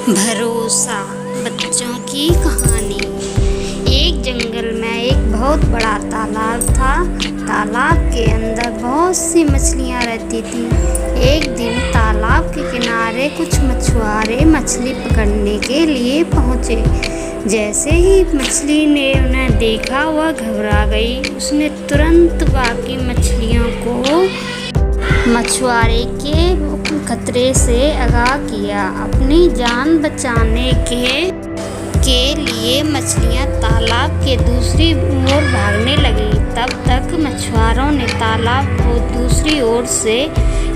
भरोसा बच्चों की कहानी। एक जंगल में एक बहुत बड़ा तालाब था। तालाब के अंदर बहुत सी मछलियाँ रहती थीं। एक दिन तालाब के किनारे कुछ मछुआरे मछली पकड़ने के लिए पहुँचे। जैसे ही मछली ने उन्हें देखा वह घबरा गई। उसने तुरंत बाकी मछलियों को मछुआरे के खतरे से आगाह किया। अपनी जान बचाने के लिए मछलियां तालाब के दूसरी ओर भागने लगी। तब तक मछुआरों ने तालाब को दूसरी ओर से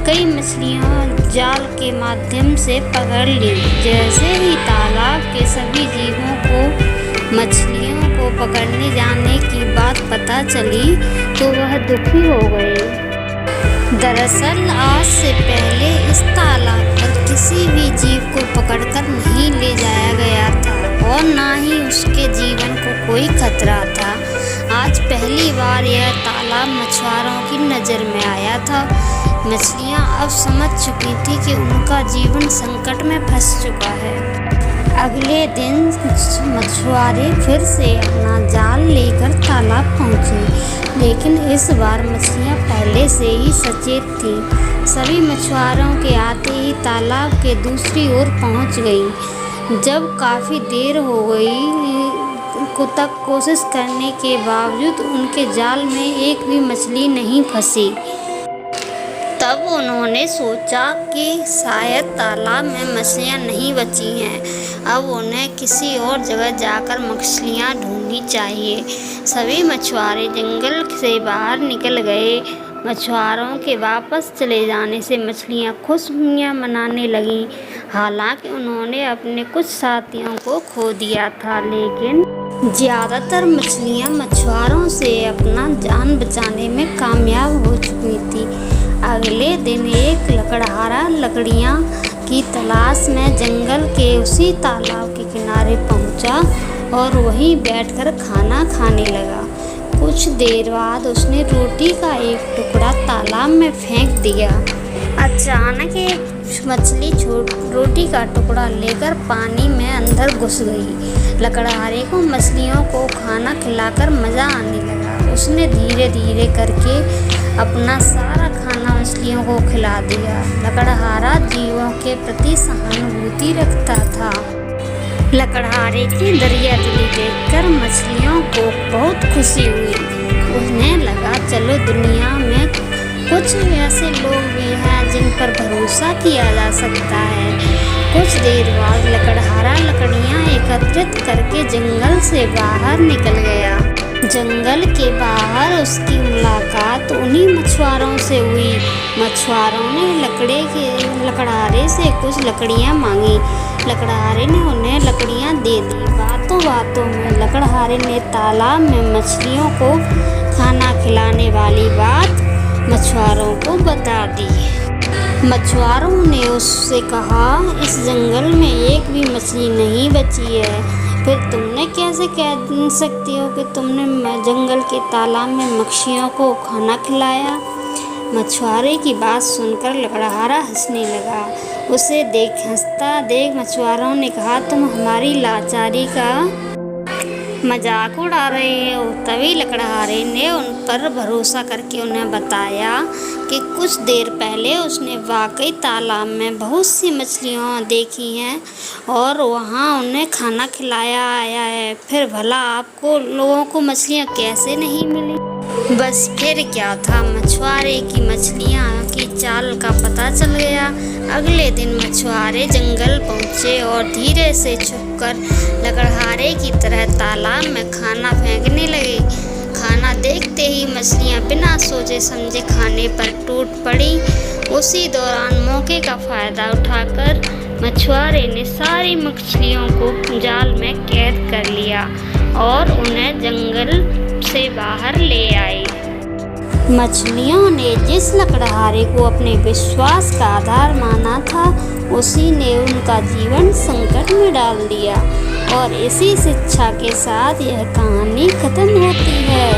कई मछलियां जाल के माध्यम से पकड़ ली। जैसे ही तालाब के सभी जीवों को मछलियों को पकड़ने जाने की बात पता चली तो वह दुखी हो गए। दरअसल आज से पहले इस तालाब पर किसी भी जीव को पकड़कर नहीं ले जाया गया था और ना ही उसके जीवन को कोई खतरा था। आज पहली बार यह तालाब मछुआरों की नज़र में आया था। मछलियां अब समझ चुकी थी कि उनका जीवन संकट में फंस चुका है। अगले दिन मछुआरे फिर से अपना जाल लेकर तालाब पहुंचे, लेकिन इस बार मछलियां पहले से ही सचेत थीं। सभी मछुआरों के आते ही तालाब के दूसरी ओर पहुंच गई। जब काफ़ी देर हो गई तक कोशिश करने के बावजूद उनके जाल में एक भी मछली नहीं फंसी। तब उन्होंने सोचा कि शायद तालाब में मछलियाँ नहीं बची हैं। अब उन्हें किसी और जगह जाकर मछलियाँ ढूंढनी चाहिए। सभी मछुआरे जंगल से बाहर निकल गए। मछुआरों के वापस चले जाने से मछलियाँ खुशियाँ मनाने लगीं। हालांकि उन्होंने अपने कुछ साथियों को खो दिया था, लेकिन ज़्यादातर मछलियाँ मछुआरों से अपना जान बचाने में कामयाब हो चुकी थी। अगले दिन एक लकड़हारा लकड़ियाँ की तलाश में जंगल के उसी तालाब के किनारे पहुँचा और वहीं बैठकर खाना खाने लगा। कुछ देर बाद उसने रोटी का एक टुकड़ा तालाब में फेंक दिया। अचानक एक मछली रोटी का टुकड़ा लेकर पानी में अंदर घुस गई। लकड़हारे को मछलियों को खाना खिलाकर मज़ा आने लगा। उसने धीरे धीरे करके अपना सारा खाना मछलियों को खिला दिया। लकड़हारा जीवों के प्रति सहानुभूति रखता था। लकड़हारे की दरियादिली देखकर मछलियों को बहुत खुशी हुई। उन्हें लगा चलो दुनिया में कुछ ऐसे लोग भी हैं जिन पर भरोसा किया जा सकता है। कुछ देर बाद लकड़हारा लकड़ियाँ एकत्रित करके जंगल से बाहर निकल गया। जंगल के बाहर उसकी मुलाकात उन्हीं मछुआरों से हुई। मछुआरों ने लकड़हारे से कुछ लकड़ियाँ मांगी। लकड़हारे ने उन्हें लकड़ियाँ दे दी। बातों बातों में लकड़हारे ने तालाब में मछलियों को खाना खिलाने वाली बात मछुआरों को बता दी। मछुआरों ने उससे कहा इस जंगल में एक भी मछली नहीं बची है। फिर तुमने कैसे कह सकती हो कि तुमने जंगल के तालाब में मछलियों को खाना खिलाया? मछुआरे की बात सुनकर लकड़हारा हंसने लगा। उसे हंसता देख मछुआरों ने कहा तुम हमारी लाचारी का मजाक उड़ा रहे हो। तभी लकड़हारे ने उन पर भरोसा करके उन्हें बताया कि कुछ देर पहले उसने वाकई तालाब में बहुत सी मछलियाँ देखी हैं और वहाँ उन्हें खाना खिलाया आया है। फिर भला आपको लोगों को मछलियाँ कैसे नहीं मिली? बस फिर क्या था, मछुआरे की मछलियाँ की चाल का पता चल गया। अगले दिन मछुआरे जंगल पहुँचे और धीरे से छुपकर लकड़हारे की तरह तालाब में खाना फेंकने लगे। खाना देखते ही मछलियाँ बिना सोचे समझे खाने पर टूट पड़ी। उसी दौरान मौके का फ़ायदा उठाकर मछुआरे ने सारी मछलियों को जाल में कैद कर लिया और उन्हें जंगल से बाहर ले आए। मछलियों ने जिस लकड़हारे को अपने विश्वास का आधार माना था उसी ने उनका जीवन संकट में डाल दिया। और इसी शिक्षा के साथ यह कहानी खत्म होती है।